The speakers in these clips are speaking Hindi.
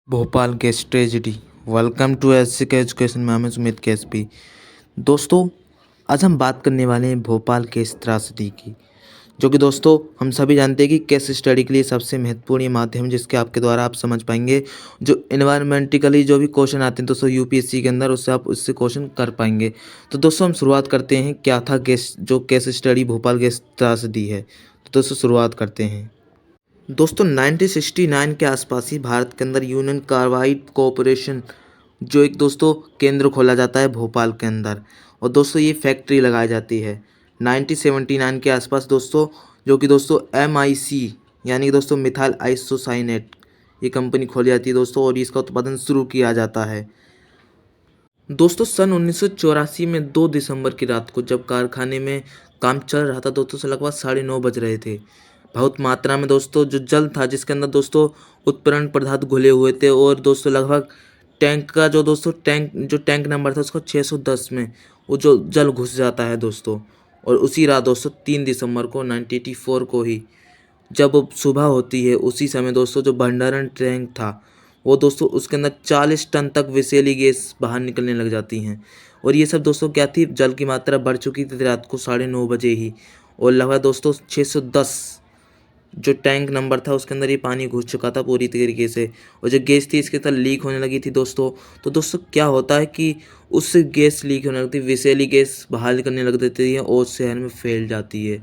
Bhopal gas tragedy. Welcome to SC K education में, मैं सुमित केएसपी। दोस्तों, आज हम बात करने वाले हैं भोपाल गैस त्रासदी की, जो कि दोस्तों हम सभी जानते हैं कि केस स्टडी के लिए सबसे महत्वपूर्ण ये माध्यम है, जिसके आपके द्वारा आप समझ पाएंगे जो इन्वायरमेंटिकली जो भी क्वेश्चन आते हैं दोस्तों यूपीएससी के अंदर, उससे आप उससे क्वेश्चन कर पाएंगे। तो दोस्तों हम शुरुआत करते हैं, क्या था गैस जो केस स्टडी भोपाल गैस त्रासदी है। तो दोस्तों शुरुआत करते हैं। दोस्तों 1969 के आसपास ही भारत के अंदर यूनियन कार्बाइड कॉरपोरेशन जो एक दोस्तों केंद्र खोला जाता है भोपाल के अंदर, और दोस्तों ये फैक्ट्री लगाई जाती है 1979 के आसपास दोस्तों, जो कि दोस्तों MIC यानी कि दोस्तों मिथाइल आइसोसाइनेट ये कंपनी खोली जाती है दोस्तों, और इसका उत्पादन शुरू किया जाता है। दोस्तों सन 1984 में 2 दिसंबर की रात को जब कारखाने में काम चल रहा था दोस्तों, से लगभग 9:30 बज रहे थे। बहुत मात्रा में दोस्तों जो जल था, जिसके अंदर दोस्तों उत्प्रेरक पदार्थ घुले हुए थे, और दोस्तों लगभग टैंक का जो टैंक नंबर था उसका 610 में वो जो जल घुस जाता है दोस्तों। और उसी रात दोस्तों 3 दिसंबर को 1984 को ही जब सुबह होती है, उसी समय दोस्तों जो भंडारण टैंक था वो दोस्तों उसके अंदर 40 टन तक विषैली गैस बाहर निकलने लग जाती हैं। और ये सब दोस्तों क्या थी, जल की मात्रा बढ़ चुकी थी रात को 9:30 बजे ही, और लगभग दोस्तों 610 जो टैंक नंबर था उसके अंदर ये पानी घुस चुका था पूरी तरीके से, और जो गैस थी इसके अंदर लीक होने लगी थी दोस्तों। तो दोस्तों क्या होता है कि उससे गैस लीक होने लगती है, विषैली गैस बाहर निकलने लग देती है और शहर में फैल जाती है।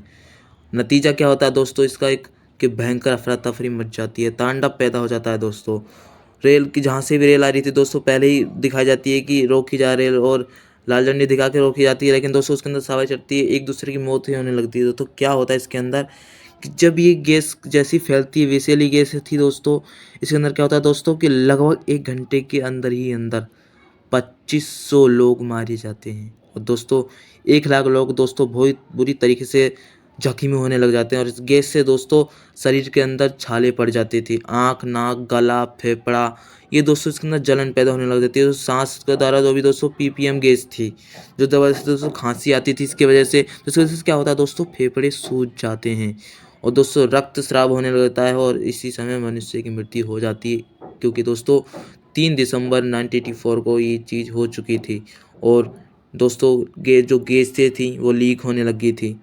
नतीजा क्या होता है दोस्तों इसका, एक कि भयंकर अफरा तफरी मच जाती है, तांडव पैदा हो जाता है दोस्तों। रेल की जहाँ से भी रेल आ रही थी दोस्तों, पहले ही दिखाई जाती है कि रोकी जा रेल, और लाल झंडी दिखा के रोकी जाती है, लेकिन दोस्तों उसके अंदर सवारी चढ़ती है, एक दूसरे की मौत ही होने लगती है। तो क्या होता है इसके अंदर कि जब ये गैस जैसी फैलती है, विषैली गैस थी दोस्तों, इसके अंदर क्या होता है दोस्तों कि लगभग 1 घंटे के अंदर ही अंदर 2500 लोग मारे जाते हैं, और दोस्तों 1 लाख लोग दोस्तों बहुत बुरी तरीके से जख्मी होने लग जाते हैं। और इस गैस से दोस्तों शरीर के अंदर छाले पड़ जाती थी, आँख, नाक, गला, फेफड़ा, ये दोस्तों इसके अंदर जलन पैदा होने लग जाती है। तो सांस के द्वारा जो भी दोस्तों PPM गैस थी, जो दवा से दोस्तों खांसी आती थी, इसकी वजह से तो इसकी वजह से क्या होता है दोस्तों, फेफड़े सूज जाते हैं, और दोस्तों रक्तस्राव होने लगता है, और इसी समय मनुष्य की मृत्यु हो जाती है। क्योंकि दोस्तों 3 दिसंबर 1984 को ये चीज़ हो चुकी थी, और दोस्तों जो गैसें थी वो लीक होने लगी थी।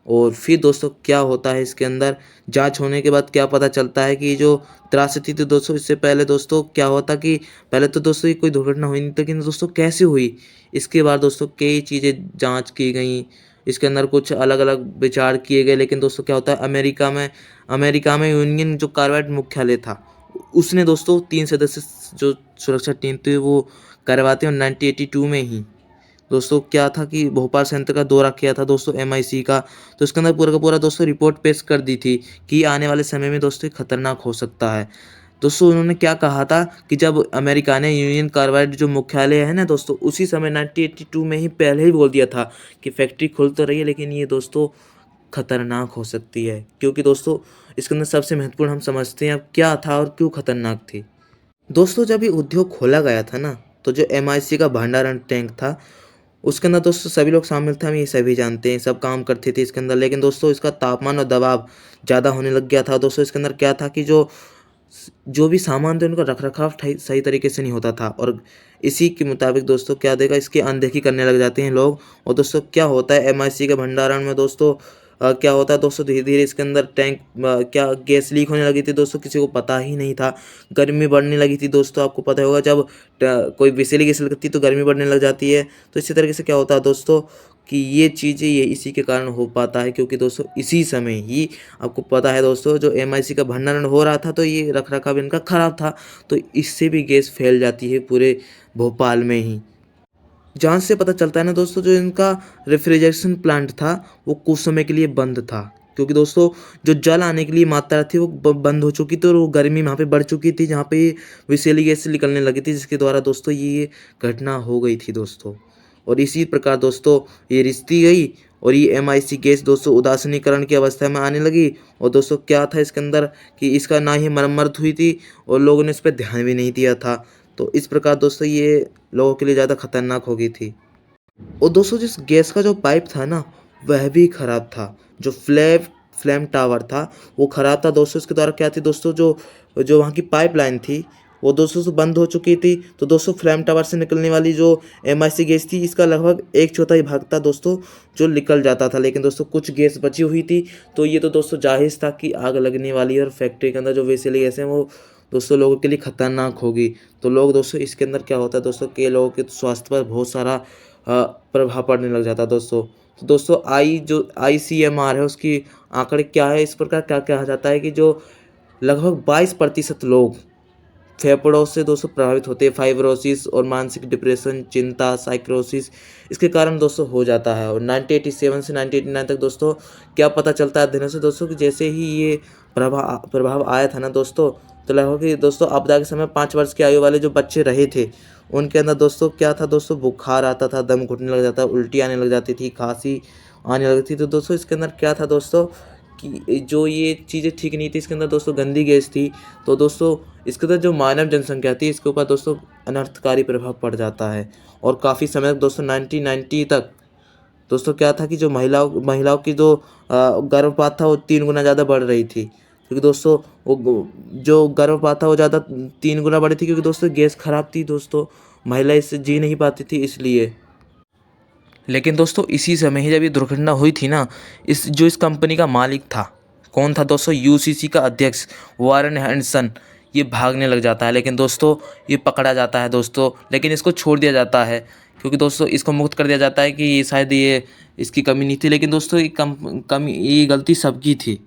और फिर दोस्तों क्या होता है इसके अंदर, जांच होने के बाद क्या पता चलता है कि ये जो त्रासदी थी दोस्तों, इससे पहले दोस्तों क्या होता कि पहले तो दोस्तों ये कोई दुर्घटना हुई नहीं, लेकिन दोस्तों कैसे हुई इसके बाद दोस्तों कई चीज़ें जांच की गई, इसके अंदर कुछ अलग अलग विचार किए गए। लेकिन दोस्तों क्या होता है, अमेरिका में यूनियन जो कार्बाइड मुख्यालय था, उसने दोस्तों 3 सदस्य जो सुरक्षा टीम थी वो करवाते हैं। और 1982 में ही दोस्तों क्या था कि भोपाल संयंत्र का दौरा किया था दोस्तों MIC का, तो उसके अंदर पूरा का पूरा दोस्तों रिपोर्ट पेश कर दी थी कि आने वाले समय में दोस्तों ये खतरनाक हो सकता है। दोस्तों उन्होंने क्या कहा था कि जब अमेरिका ने यूनियन कार्बाइड जो मुख्यालय है ना दोस्तों, उसी समय 1982 में ही पहले ही बोल दिया था कि फैक्ट्री खुल तो रही है, लेकिन ये दोस्तों खतरनाक हो सकती है। क्योंकि दोस्तों इसके अंदर सबसे महत्वपूर्ण हम समझते हैं अब क्या था और क्यों खतरनाक थी। दोस्तों जब ये उद्योग खोला गया था ना, तो जो MIC का भंडारण टैंक था उसके अंदर दोस्तों सभी लोग शामिल थे, हम ये सभी जानते हैं, सब काम करते थे इसके अंदर। लेकिन दोस्तों इसका तापमान और दबाव ज़्यादा होने लग गया था दोस्तों। इसके अंदर क्या था कि जो जो भी सामान थे उनका रखरखाव सही तरीके से नहीं होता था, और इसी के मुताबिक दोस्तों क्या देगा, इसकी अनदेखी करने लग जाते हैं लोग। और दोस्तों क्या होता है MIC के भंडारण में दोस्तों क्या होता है दोस्तों, धीरे धीरे इसके अंदर टैंक क्या गैस लीक होने लगी थी दोस्तों, किसी को पता ही नहीं था। गर्मी बढ़ने लगी थी दोस्तों, आपको पता होगा जब कोई विषैली गैस लगती है तो गर्मी बढ़ने लग जाती है। तो इसी तरीके से क्या होता है दोस्तों कि ये चीज़ें ये इसी के कारण हो पाता है, क्योंकि दोस्तों इसी समय ही आपको पता है दोस्तों जो MIC का भंडारण हो रहा था, तो ये रखरखाव इनका खराब था, तो इससे भी गैस फैल जाती है पूरे भोपाल में ही। जाँच से पता चलता है ना दोस्तों, जो इनका रेफ्रिजरेशन प्लांट था वो कुछ समय के लिए बंद था, क्योंकि दोस्तों जो जल आने के लिए मात्रा थी वो बंद हो चुकी थी, और वो गर्मी वहाँ पे बढ़ चुकी थी, जहाँ पे विषैली गैस निकलने लगी थी, जिसके द्वारा दोस्तों ये घटना हो गई थी दोस्तों। और इसी प्रकार दोस्तों ये रिश्ती गई, और ये MIC गैस दोस्तों उदासीनीकरण की अवस्था में आने लगी। और दोस्तों क्या था इसके अंदर कि इसका ना ही मरम्मत हुई थी, और लोगों ने इस पर ध्यान भी नहीं दिया था। तो इस प्रकार दोस्तों ये लोगों के लिए ज़्यादा खतरनाक हो गई थी। और दोस्तों जिस गैस का जो पाइप था ना वह भी ख़राब था, जो फ्लेम टावर था वो ख़राब था दोस्तों। इसके द्वारा क्या थी दोस्तों, जो जो वहाँ की पाइप लाइन थी वो दोस्तों बंद हो चुकी थी। तो दोस्तों फ्लेम टावर से निकलने वाली जो MIC गैस थी, इसका लगभग 1/4 भाग था दोस्तों जो निकल जाता था, लेकिन दोस्तों कुछ गैस बची हुई थी। तो ये तो दोस्तों जाहिर था कि आग लगने वाली है और फैक्ट्री के अंदर जो वैसेली गैस है वो दोस्तों लोगों के लिए खतरनाक होगी। तो लोग दोस्तों इसके अंदर क्या होता है दोस्तों कि लोगों के स्वास्थ्य पर बहुत सारा प्रभाव पड़ने लग जाता है दोस्तों। तो दोस्तों जो ICMR है उसकी आंकड़े क्या है, इस प्रकार क्या कहा जाता है कि जो लगभग 22% लोग फेफड़ों से दोस्तों प्रभावित होते हैं। फाइब्रोसिस और मानसिक डिप्रेशन, चिंता, साइक्रोसिस इसके कारण दोस्तों हो जाता है। और 1987 से 1989 तक दोस्तों क्या पता चलता है अध्ययनों से दोस्तों कि जैसे ही ये प्रभाव आया था ना दोस्तों, तो लगभग कि दोस्तों आपदा के समय 5 वर्ष की आयु वाले जो बच्चे रहे थे उनके अंदर दोस्तों क्या था दोस्तों, बुखार आता था, दम घुटने लग जाता, उल्टी आने लग जाती थी, खांसी आने लगती थी। तो दोस्तों इसके अंदर क्या था दोस्तों कि जो ये चीज़ें ठीक नहीं थी, इसके अंदर दोस्तों गंदी गैस थी। तो दोस्तों इसके अंदर जो मानव जनसंख्या थी इसके ऊपर दोस्तों अनर्थकारी प्रभाव पड़ जाता है। और काफ़ी समय तक दोस्तों 1990 तक दोस्तों क्या था कि जो महिलाओं की जो गर्भपात था वो 3 गुना ज़्यादा बढ़ रही थी, क्योंकि दोस्तों जो गर्भपात था वो ज़्यादा 3 गुना बढ़ी थी, क्योंकि दोस्तों गैस खराब थी दोस्तों, महिला इससे जी नहीं पाती थी इसलिए। लेकिन दोस्तों इसी समय ही जब ये दुर्घटना हुई थी ना, इस कंपनी का मालिक था, कौन था दोस्तों, UCC का अध्यक्ष वारेन हैंडसन, ये भागने लग जाता है। लेकिन दोस्तों ये पकड़ा जाता है दोस्तों, लेकिन इसको छोड़ दिया जाता है, क्योंकि दोस्तों इसको मुक्त कर दिया जाता है कि ये शायद ये इसकी कमी नहीं थी। लेकिन दोस्तों ये गलती सबकी थी,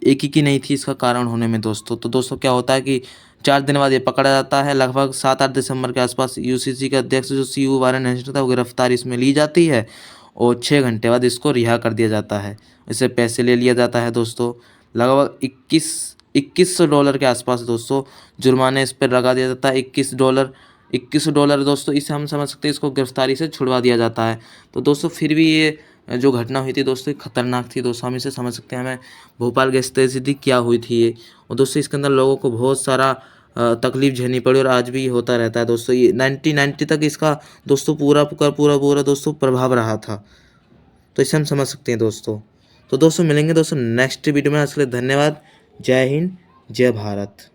एक ही की नहीं थी इसका कारण होने में दोस्तों। तो दोस्तों क्या होता है कि 4 दिन बाद ये पकड़ा जाता है। लगभग 7-8 दिसंबर के आसपास UCC के अध्यक्ष जो CEO वारेन हैंडसन था वो गिरफ्तार इसमें ली जाती है, और 6 घंटे बाद इसको रिहा कर दिया जाता है। इससे पैसे ले लिया जाता है दोस्तों, लगभग $2100 के आसपास दोस्तों जुर्माने इस पर लगा दिया जाता है। $21 दोस्तों, इसे हम समझ सकते हैं इसको गिरफ्तारी से छुड़वा दिया जाता है। तो दोस्तों फिर भी ये जो घटना हुई थी दोस्तों खतरनाक थी दोस्तों, हम इसे समझ सकते हैं। हमें भोपाल गैस त्रैसदी क्या हुई थी ये, और दोस्तों इसके अंदर लोगों को बहुत सारा तकलीफ झेलनी पड़ी, और आज भी होता रहता है दोस्तों। ये 1990 तक इसका दोस्तों पूरा दोस्तों प्रभाव रहा था। तो इसे हम समझ सकते हैं दोस्तों। तो दोस्तों मिलेंगे दोस्तों नेक्स्ट वीडियो में, इसके लिए धन्यवाद। जय हिंद, जय भारत।